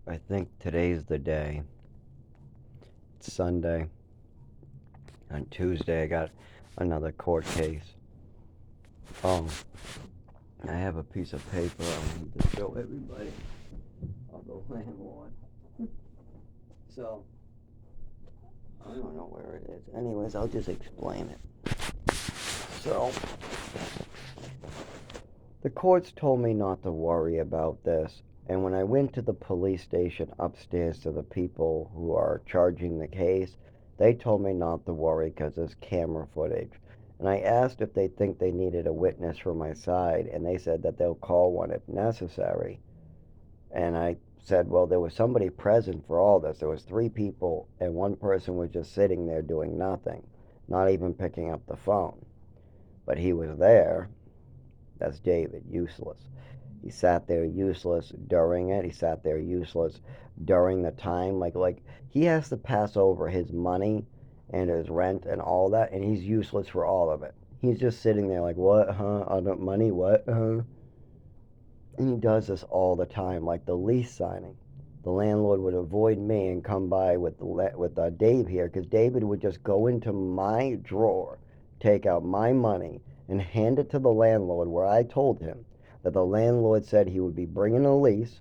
I think today's the day. It's Sunday. On Tuesday, I got another court case. Oh, I have a piece of paper I need to show everybody of the landlord. So, I don't know where it is. Anyways, I'll just explain it. So, the courts told me not to worry about this. And when I went to the police station upstairs to the people who are charging the case, they told me not to worry because there's camera footage. And I asked if they think they needed a witness for my side, and they said that they'll call one if necessary. And I said, well, there was somebody present for all this. There was three people, and one person was just sitting there doing nothing, not even picking up the phone. But he was there. That's David, useless. He sat there useless during it. He sat there useless during the time. Like he has to pass over his money and his rent and all that, and he's useless for all of it. He's just sitting there like, what, huh? I don't money, what, huh? And he does this all the time, like the lease signing. The landlord would avoid me and come by with Dave here, because David would just go into my drawer, take out my money, and hand it to the landlord. Where I told him that the landlord said he would be bringing a lease,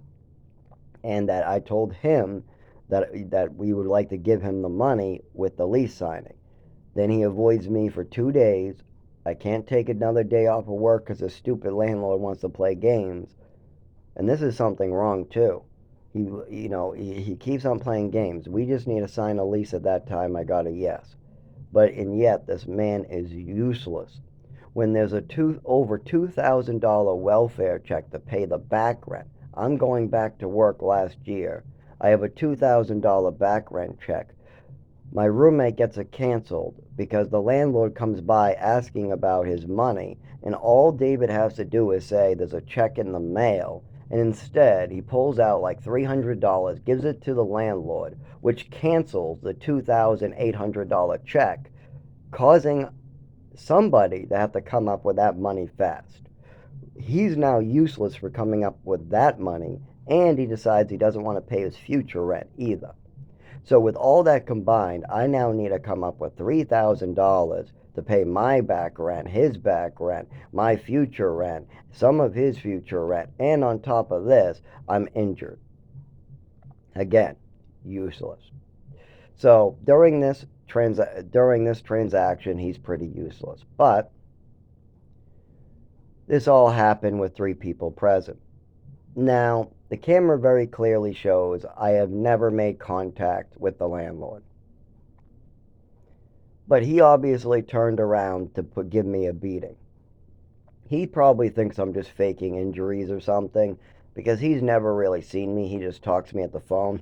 and that I told him that we would like to give him the money with the lease signing. Then he avoids me for 2 days. I can't take another day off of work because the stupid landlord wants to play games. And this is something wrong too. He keeps on playing games. We just need to sign a lease. At that time, I got a yes. But and yet this man is useless. When there's a over $2,000 welfare check to pay the back rent, I'm going back to work last year. I have a $2,000 back rent check. My roommate gets it canceled because the landlord comes by asking about his money, and all David has to do is say there's a check in the mail, and instead he pulls out like $300, gives it to the landlord, which cancels the $2,800 check, causing somebody to have to come up with that money fast. He's now useless for coming up with that money, and he decides he doesn't want to pay his future rent either. So with all that combined, I now need to come up with $3,000 to pay my back rent, his back rent, my future rent, some of his future rent, and on top of this, I'm injured. Again, useless. So during this transaction, he's pretty useless. But this all happened with three people present. Now, the camera very clearly shows I have never made contact with the landlord. But he obviously turned around to give me a beating. He probably thinks I'm just faking injuries or something because he's never really seen me. He just talks to me at the phone.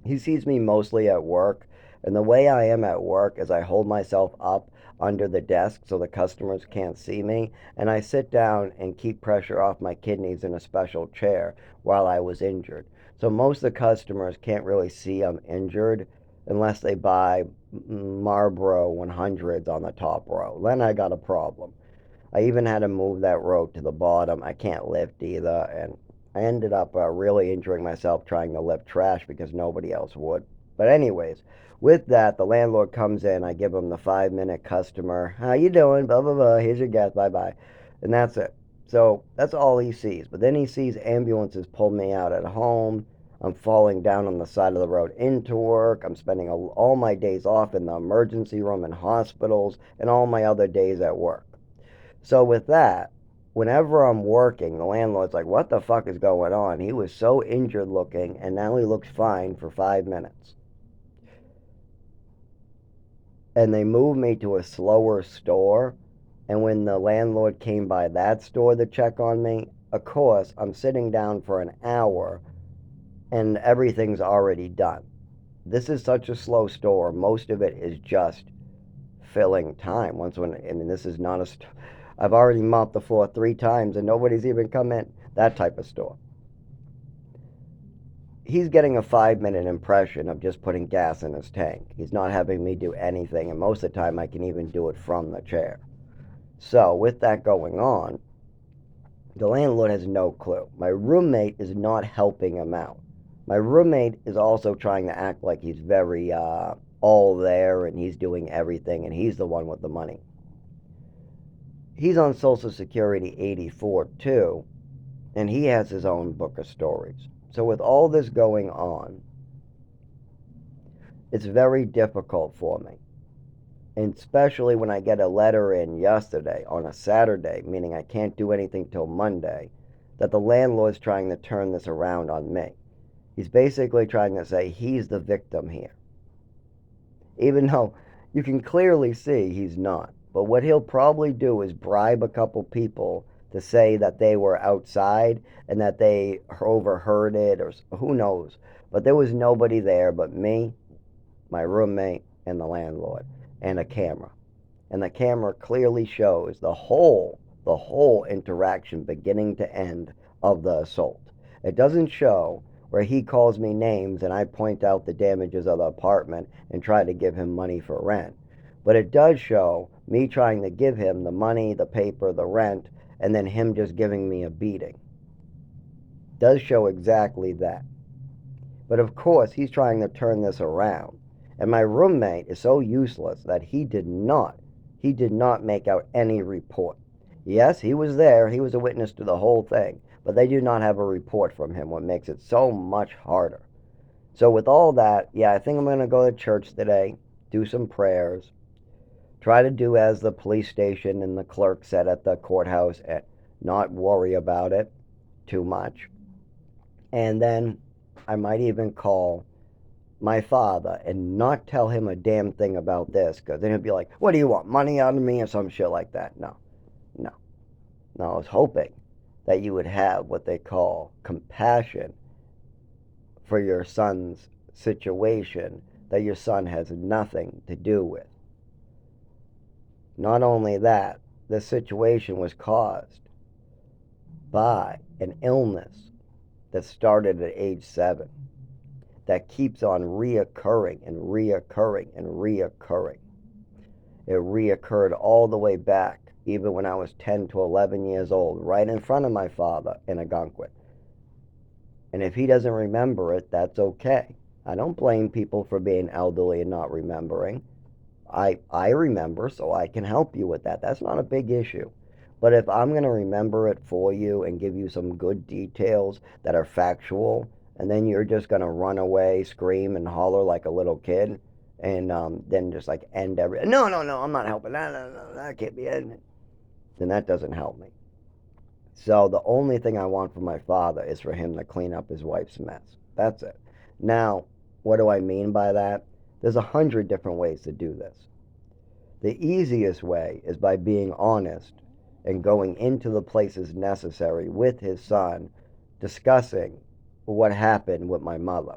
He sees me mostly at work, and the way I am at work is I hold myself up under the desk so the customers can't see me, and I sit down and keep pressure off my kidneys in a special chair while I was injured. So most of the customers can't really see I'm injured unless they buy Marlboro 100s on the top row. Then I got a problem. I even had to move that rope to the bottom. I can't lift either, and I ended up really injuring myself trying to lift trash because nobody else would. But anyways, with that, the landlord comes in. I give him the 5 minute customer. How you doing? Blah blah blah. Here's your gas. Bye bye, and that's it. So that's all he sees. But then he sees ambulances pull me out at home. I'm falling down on the side of the road into work. I'm spending all my days off in the emergency room in hospitals and all my other days at work. So with that, whenever I'm working, the landlord's like, what the fuck is going on? He was so injured looking, and now he looks fine for 5 minutes. And they moved me to a slower store. And when the landlord came by that store to check on me, of course, I'm sitting down for an hour and everything's already done. This is such a slow store. Most of it is just filling time. This is not a I've already mopped the floor 3 times and nobody's even come in. That type of store. He's getting a 5 minute impression of just putting gas in his tank. He's not having me do anything, and most of the time I can even do it from the chair. So, with that going on, the landlord has no clue. My roommate is not helping him out. My roommate is also trying to act like he's very all there and he's doing everything and he's the one with the money. He's on Social Security 84 too, and he has his own book of stories. So with all this going on, it's very difficult for me. And especially when I get a letter in yesterday on a Saturday, meaning I can't do anything till Monday, that the landlord's trying to turn this around on me. He's basically trying to say he's the victim here. Even though you can clearly see he's not. But what he'll probably do is bribe a couple people to say that they were outside and that they overheard it, or who knows. But there was nobody there but me, my roommate, and the landlord, and a camera. And the camera clearly shows the whole interaction beginning to end of the assault. It doesn't show where he calls me names and I point out the damages of the apartment and try to give him money for rent. But it does show me trying to give him the money, the paper, the rent, and then him just giving me a beating. It does show exactly that. But of course, he's trying to turn this around. And my roommate is so useless that he did not make out any report. Yes, he was there, he was a witness to the whole thing, but they do not have a report from him, what makes it so much harder. So with all that, yeah, I think I'm going to go to church today, do some prayers, try to do as the police station and the clerk said at the courthouse, and not worry about it too much. And then I might even call my father and not tell him a damn thing about this, because then he'll be like, what do you want, money out of me or some shit like that? No, no, no. I was hoping that you would have what they call compassion for your son's situation that your son has nothing to do with. Not only that, this situation was caused by an illness that started at age 7 that keeps on reoccurring and reoccurring and reoccurring. It reoccurred all the way back, even when I was 10 to 11 years old, right in front of my father in Algonquin. And if he doesn't remember it, that's okay. I don't blame people for being elderly and not remembering. I remember, so I can help you with that. That's not a big issue. But if I'm going to remember it for you and give you some good details that are factual, and then you're just going to run away, scream, and holler like a little kid, and then just like end every. No, no, no, I'm not helping. No, no, no, that can't be it. Then that doesn't help me. So the only thing I want from my father is for him to clean up his wife's mess. That's it. Now, what do I mean by that? There's 100 different ways to do this. The easiest way is by being honest and going into the places necessary with his son, discussing what happened with my mother.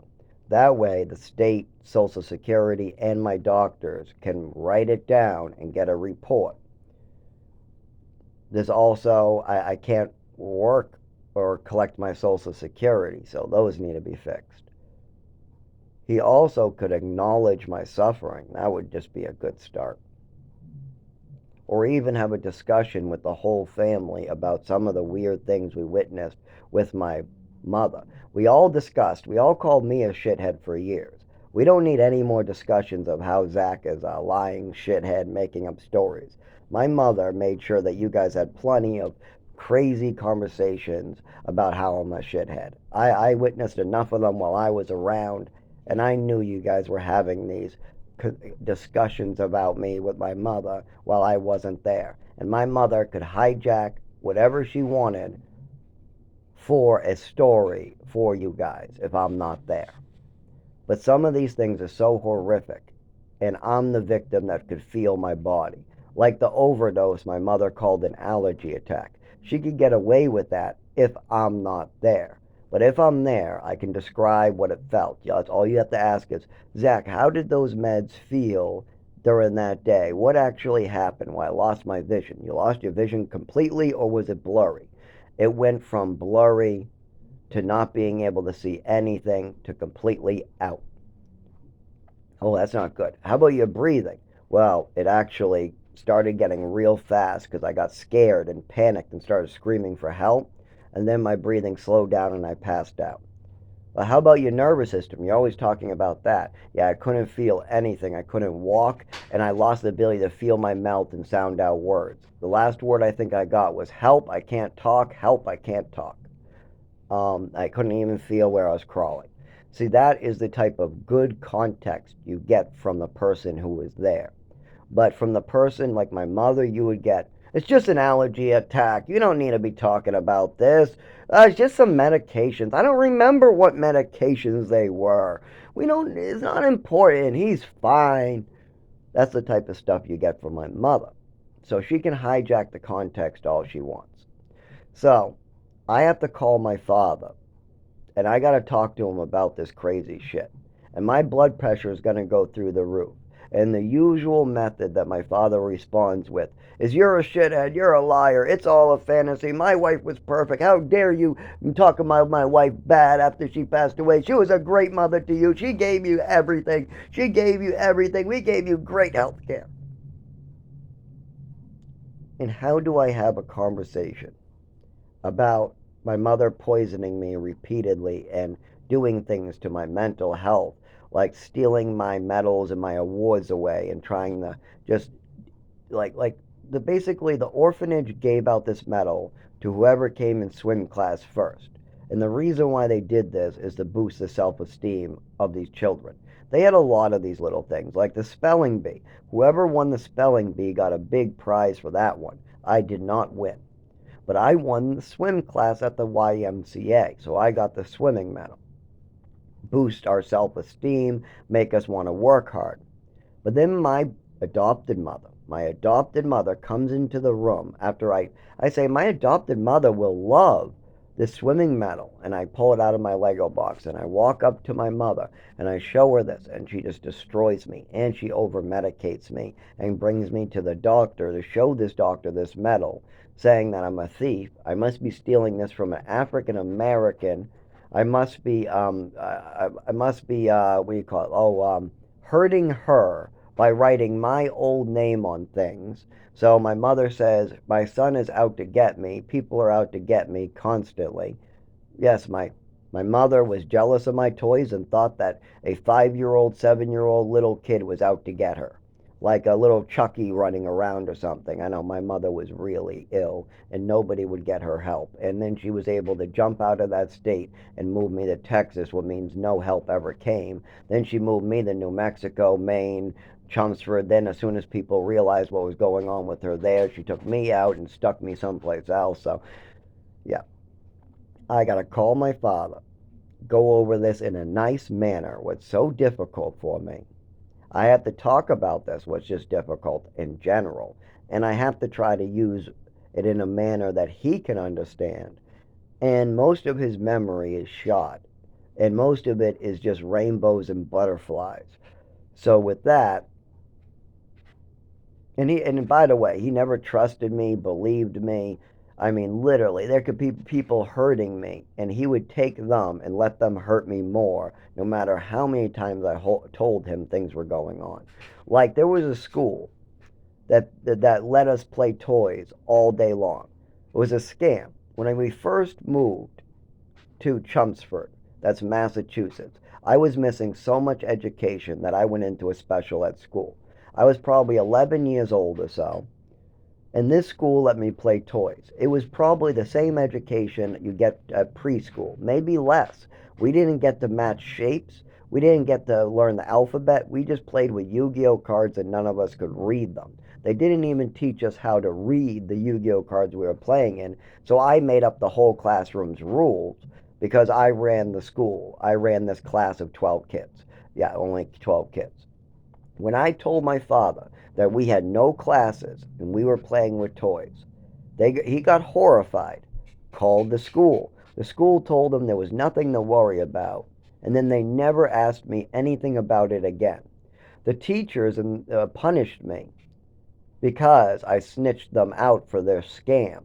That way, the state, Social Security, and my doctors can write it down and get a report. There's also, I can't work or collect my Social Security, so those need to be fixed. He also could acknowledge my suffering. That would just be a good start. Or even have a discussion with the whole family about some of the weird things we witnessed with my mother. We all called me a shithead for years. We don't need any more discussions of how Zach is a lying shithead making up stories. My mother made sure that you guys had plenty of crazy conversations about how I'm a shithead. I witnessed enough of them while I was around, and I knew you guys were having these discussions about me with my mother while I wasn't there. And my mother could hijack whatever she wanted for a story for you guys if I'm not there. But some of these things are so horrific, and I'm the victim that could feel my body. Like the overdose my mother called an allergy attack. She could get away with that if I'm not there. But if I'm there, I can describe what it felt. That's all you have to ask is, Zach, how did those meds feel during that day? What actually happened? Well, I lost my vision. You lost your vision completely, or was it blurry? It went from blurry to not being able to see anything to completely out. Oh, that's not good. How about your breathing? Well, it actually started getting real fast because I got scared and panicked and started screaming for help. And then my breathing slowed down and I passed out. Well, how about your nervous system? You're always talking about that. Yeah, I couldn't feel anything. I couldn't walk, and I lost the ability to feel my mouth and sound out words. The last word I think I got was help, I can't talk, help, I can't talk. I couldn't even feel where I was crawling. See, that is the type of good context you get from the person who was there. But from the person like my mother, you would get, it's just an allergy attack. You don't need to be talking about this. It's just some medications. I don't remember what medications they were. We don't, it's not important. He's fine. That's the type of stuff you get from my mother. So she can hijack the context all she wants. So I have to call my father and I got to talk to him about this crazy shit. And my blood pressure is going to go through the roof. And the usual method that my father responds with is, you're a shithead, you're a liar, it's all a fantasy, my wife was perfect, how dare you talk about my wife bad after she passed away, she was a great mother to you, she gave you everything, we gave you great health care. And how do I have a conversation about my mother poisoning me repeatedly and doing things to my mental health, like stealing my medals and my awards away and trying to just like the basically the orphanage gave out this medal to whoever came in swim class first. And the reason why they did this is to boost the self-esteem of these children. They had a lot of these little things, like the spelling bee. Whoever won the spelling bee got a big prize for that one. I did not win. But I won the swim class at the YMCA, so I got the swimming medal. Boost our self-esteem, make us want to work hard. But then my adopted mother comes into the room after I say, my adopted mother will love this swimming medal. And I pull it out of my Lego box and I walk up to my mother and I show her this and she just destroys me and she over medicates me and brings me to the doctor to show this doctor this medal, saying that I'm a thief. I must be stealing this from an African American. I must be what do you call it? Hurting her by writing my old name on things. So my mother says, my son is out to get me. People are out to get me constantly. Yes, my mother was jealous of my toys and thought that a 5-year-old, 7-year-old little kid was out to get her. Like a little Chucky running around or something. I know my mother was really ill and nobody would get her help. And then she was able to jump out of that state and move me to Texas, which means no help ever came. Then she moved me to New Mexico, Maine, Chelmsford. Then as soon as people realized what was going on with her there, she took me out and stuck me someplace else. So, yeah, I got to call my father, go over this in a nice manner, what's so difficult for me. I have to talk about this, what's just difficult in general. And I have to try to use it in a manner that he can understand. And most of his memory is shot. And most of it is just rainbows and butterflies. So with that, and by the way, he never trusted me, believed me. I mean, literally, there could be people hurting me, and he would take them and let them hurt me more, no matter how many times I told him things were going on. Like there was a school that let us play toys all day long. It was a scam. When we first moved to Chelmsford, that's Massachusetts, I was missing so much education that I went into a special ed school. I was probably 11 years old or so, and this school let me play toys. It was probably the same education you get at preschool, maybe less. We didn't get to match shapes. We didn't get to learn the alphabet. We just played with Yu-Gi-Oh cards and none of us could read them. They didn't even teach us how to read the Yu-Gi-Oh cards we were playing in. So I made up the whole classroom's rules because I ran the school. I ran this class of 12 kids. Yeah, only 12 kids. When I told my father that we had no classes and we were playing with toys, he got horrified, called the school. The school told him there was nothing to worry about, and then they never asked me anything about it again. The teachers punished me because I snitched them out for their scam.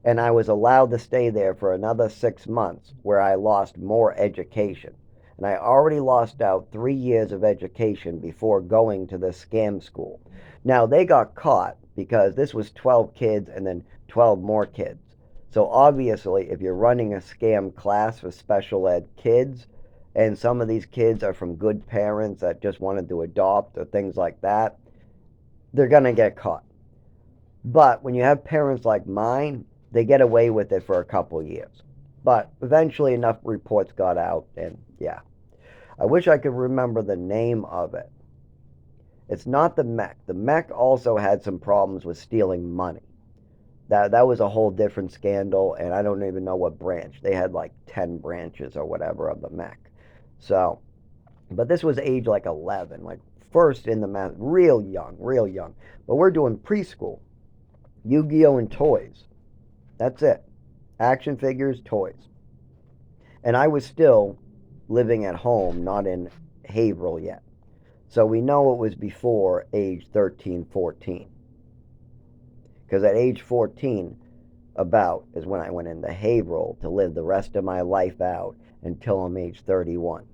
And I was allowed to stay there for another 6 months where I lost more education. And I already lost out 3 years of education before going to this scam school. Now, they got caught because this was 12 kids and then 12 more kids. So obviously, if you're running a scam class for special ed kids, and some of these kids are from good parents that just wanted to adopt or things like that, they're going to get caught. But when you have parents like mine, they get away with it for a couple years. But eventually enough reports got out, and yeah. I wish I could remember the name of it. It's not the MEC. The MEC also had some problems with stealing money. That was a whole different scandal, and I don't even know what branch. They had like 10 branches or whatever of the MEC. So, but this was age like 11, like first in the math, real young, real young. But we're doing preschool, Yu-Gi-Oh and toys. That's it. Action figures, toys. And I was still living at home, not in Haverhill yet. So we know it was before age 13, 14. Because at age 14, about, is when I went into Haverhill to live the rest of my life out until I'm age 31.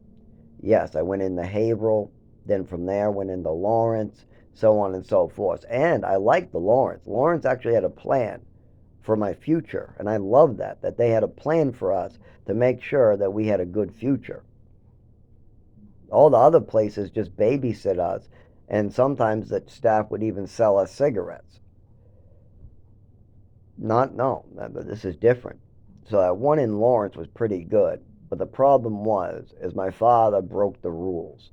Yes, I went into Haverhill, then from there went into Lawrence, so on and so forth. And I liked the Lawrence. Lawrence actually had a plan for my future, and I love that they had a plan for us to make sure that we had a good future. All the other places just babysit us, and sometimes the staff would even sell us cigarettes. No, this is different. So that one in Lawrence was pretty good, but the problem is my father broke the rules,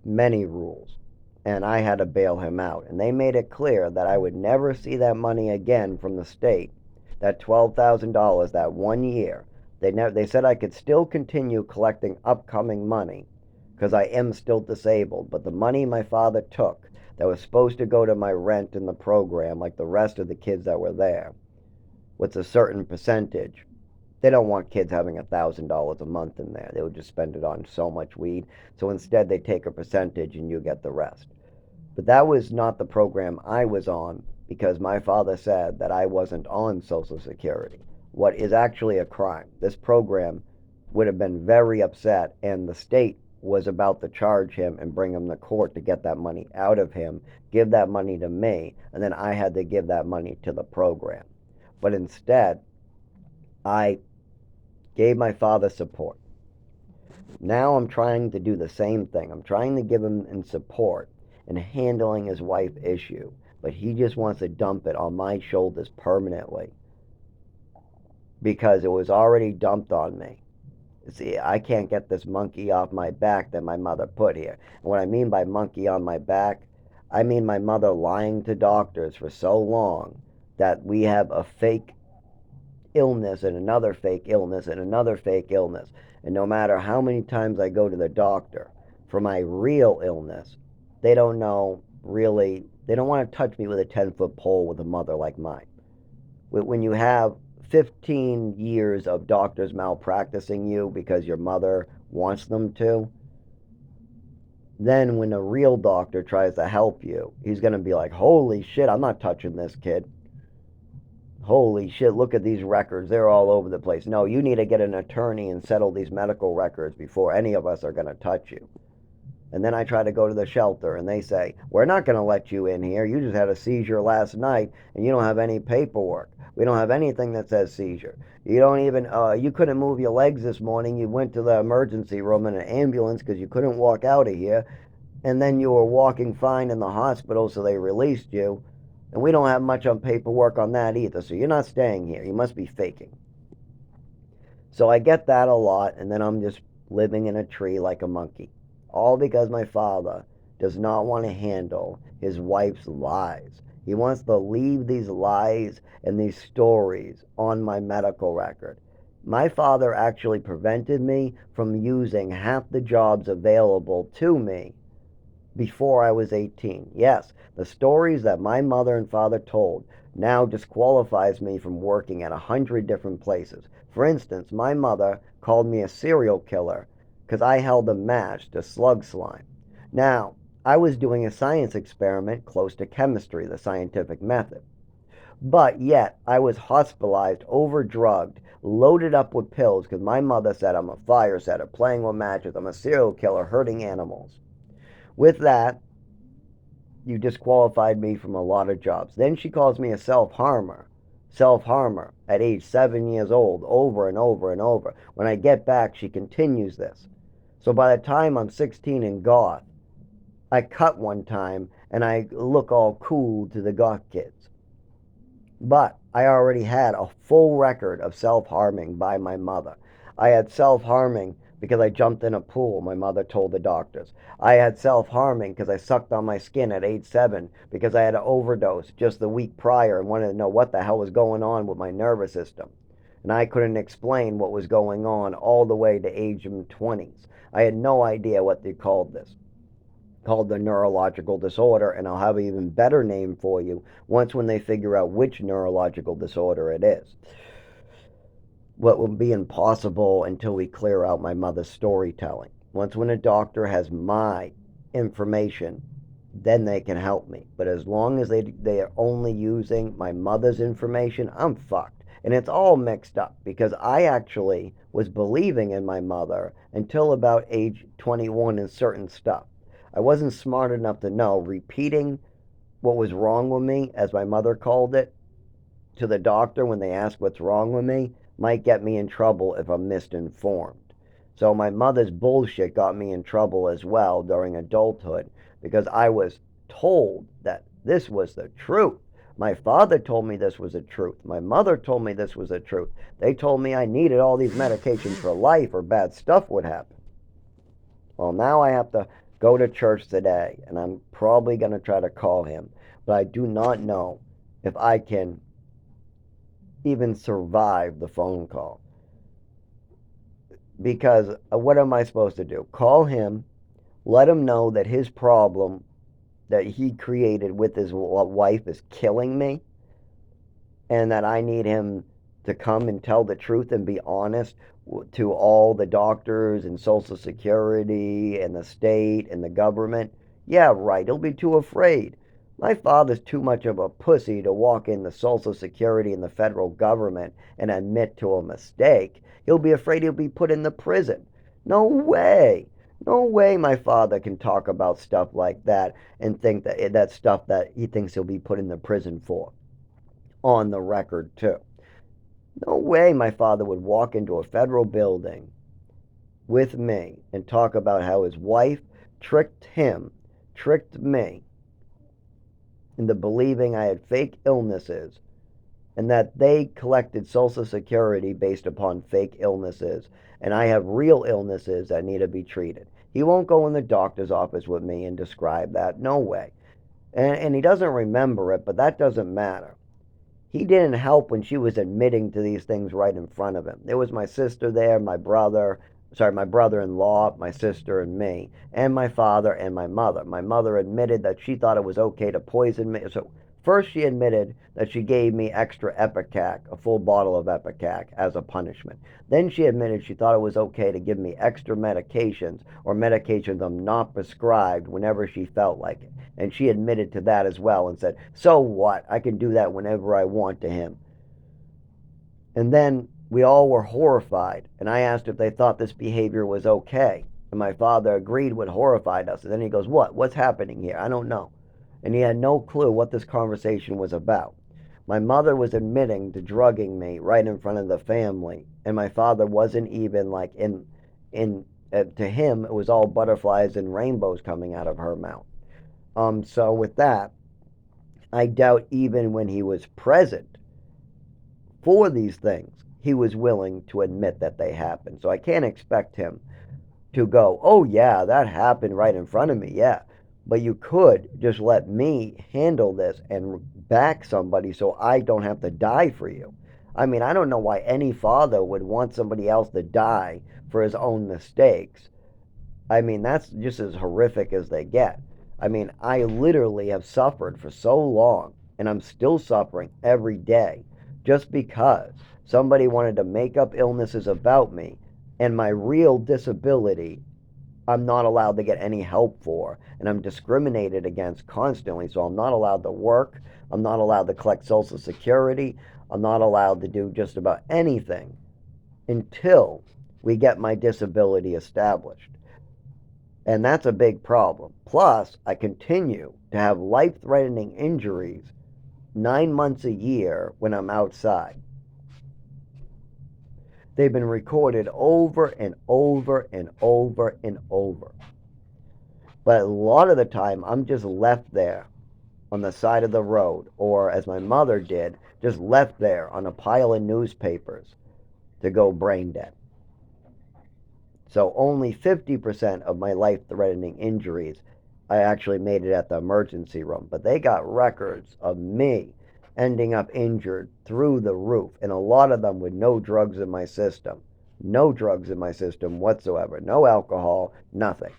many rules, and I had to bail him out. And they made it clear that I would never see that money again from the state, that $12,000 that one year. They said I could still continue collecting upcoming money because I am still disabled, but the money my father took that was supposed to go to my rent in the program, like the rest of the kids that were there, with a certain percentage. They don't want kids having $1,000 a month in there. They would just spend it on so much weed. So instead, they take a percentage and you get the rest. But that was not the program I was on because my father said that I wasn't on Social Security, what is actually a crime. This program would have been very upset, and the state was about to charge him and bring him to court to get that money out of him, give that money to me, and then I had to give that money to the program. But instead, I gave my father support. Now I'm trying to do the same thing. I'm trying to give him in support in handling his wife issue, but he just wants to dump it on my shoulders permanently because it was already dumped on me. See, I can't get this monkey off my back that my mother put here. And what I mean by monkey on my back, I mean my mother lying to doctors for so long that we have a fake illness and another fake illness and another fake illness. And no matter how many times I go to the doctor for my real illness, they don't know really, they don't want to touch me with a 10-foot pole with a mother like mine. When you have 15 years of doctors malpracticing you because your mother wants them to, then when a real doctor tries to help you, he's going to be like, holy shit, I'm not touching this kid. Holy shit, look at these records. They're all over the place. No, you need to get an attorney and settle these medical records before any of us are going to touch you. And then I try to go to the shelter and they say, we're not going to let you in here. You just had a seizure last night and you don't have any paperwork. We don't have anything that says seizure. You don't even, you couldn't move your legs this morning. You went to the emergency room in an ambulance because you couldn't walk out of here. And then you were walking fine in the hospital, so they released you. And we don't have much on paperwork on that either. So you're not staying here. You must be faking. So I get that a lot. And then I'm just living in a tree like a monkey. All because my father does not want to handle his wife's lies. He wants to leave these lies and these stories on my medical record. My father actually prevented me from using half the jobs available to me before I was 18. Yes, the stories that my mother and father told now disqualifies me from working at 100 different places. For instance, my mother called me a serial killer because I held a match to slug slime. Now, I was doing a science experiment close to chemistry, the scientific method. But yet, I was hospitalized, overdrugged, loaded up with pills because my mother said I'm a fire setter, playing with matches, I'm a serial killer, hurting animals. With that, you disqualified me from a lot of jobs. Then she calls me a self-harmer. self-harmer at age 7 years old, over and over and over. When I get back, she continues this. So by the time I'm 16 and goth, I cut one time and I look all cool to the goth kids. But I already had a full record of self-harming by my mother. I had self-harming because I jumped in a pool, my mother told the doctors. I had self-harming because I sucked on my skin at age 7 because I had an overdose just the week prior and wanted to know what the hell was going on with my nervous system. And I couldn't explain what was going on all the way to age 20s. I had no idea what they called this. Called the neurological disorder, and I'll have an even better name for you once when they figure out which neurological disorder it is. What will be impossible until we clear out my mother's storytelling. Once when a doctor has my information, then they can help me. But as long as they are only using my mother's information, I'm fucked. And it's all mixed up because I actually was believing in my mother until about age 21 in certain stuff. I wasn't smart enough to know repeating what was wrong with me, as my mother called it, to the doctor when they ask what's wrong with me might get me in trouble if I'm misinformed. So my mother's bullshit got me in trouble as well during adulthood because I was told that this was the truth. My father told me this was the truth. My mother told me this was the truth. They told me I needed all these medications for life or bad stuff would happen. Well, now I have to go to church today, and I'm probably going to try to call him, but I do not know if I can even survive the phone call. Because what am I supposed to do? Call him, let him know that his problem that he created with his wife is killing me, and that I need him to come and tell the truth and be honest to all the doctors and Social Security and the state and the government. Yeah, right, he'll be too afraid. My father's too much of a pussy to walk in the Social Security and the federal government and admit to a mistake. He'll be afraid he'll be put in the prison. No way. No way my father can talk about stuff like that and think that that's stuff that he thinks he'll be put in the prison for. On the record, too. No way my father would walk into a federal building with me and talk about how his wife tricked him, tricked me into believing I had fake illnesses and that they collected Social Security based upon fake illnesses and I have real illnesses that need to be treated. He won't go in the doctor's office with me and describe that. No way. And he doesn't remember it, but that doesn't matter. He didn't help when she was admitting to these things right in front of him. There was my sister there, my brother-in-law, my sister and me, and my father and my mother. My mother admitted that she thought it was okay to poison me. So first she admitted that she gave me extra Epicac, a full bottle of Epicac, as a punishment. Then she admitted she thought it was okay to give me extra medications or medications I'm not prescribed whenever she felt like it. And she admitted to that as well and said, so what? I can do that whenever I want to him. And then we all were horrified, and I asked if they thought this behavior was okay. And my father agreed what horrified us. And then he goes, what? What's happening here? I don't know. And he had no clue what this conversation was about. My mother was admitting to drugging me right in front of the family, and my father wasn't even like to him it was all butterflies and rainbows coming out of her mouth. So with that, I doubt even when he was present for these things, he was willing to admit that they happened. So I can't expect him to go, oh yeah, that happened right in front of me, yeah. But you could just let me handle this and back somebody so I don't have to die for you. I mean, I don't know why any father would want somebody else to die for his own mistakes. I mean, that's just as horrific as they get. I mean, I literally have suffered for so long, and I'm still suffering every day, just because somebody wanted to make up illnesses about me, and my real disability I'm not allowed to get any help for, and I'm discriminated against constantly, so I'm not allowed to work, I'm not allowed to collect Social Security, I'm not allowed to do just about anything until we get my disability established. And that's a big problem. Plus, I continue to have life-threatening injuries 9 months a year when I'm outside. They've been recorded over and over and over and over. But a lot of the time, I'm just left there on the side of the road, or as my mother did, just left there on a pile of newspapers to go brain dead. So only 50% of my life-threatening injuries, I actually made it at the emergency room. But they got records of me ending up injured through the roof, and a lot of them with no drugs in my system. No drugs in my system whatsoever. No alcohol, nothing.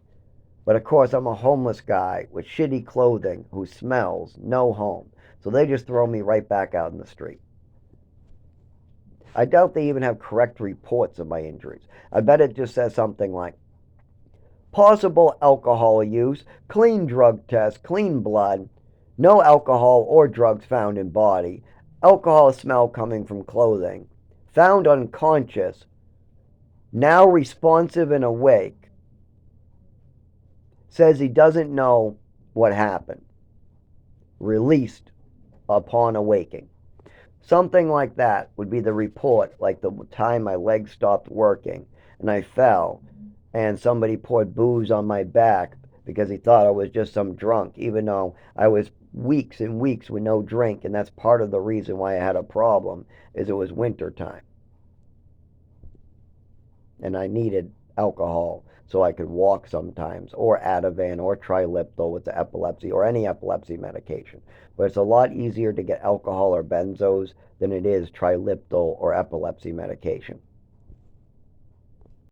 But of course, I'm a homeless guy with shitty clothing who smells, no home. So they just throw me right back out in the street. I doubt they even have correct reports of my injuries. I bet it just says something like possible alcohol use, clean drug test, clean blood, no alcohol or drugs found in body, alcohol smell coming from clothing, found unconscious, now responsive and awake, says he doesn't know what happened, released upon awaking. Something like that would be the report, like the time my legs stopped working and I fell and somebody poured booze on my back because he thought I was just some drunk, even though I was weeks and weeks with no drink, and that's part of the reason why I had a problem, is it was winter time and I needed alcohol so I could walk sometimes, or Ativan, or Triliptal with the epilepsy, or any epilepsy medication. But it's a lot easier to get alcohol or benzos than it is Triliptal or epilepsy medication.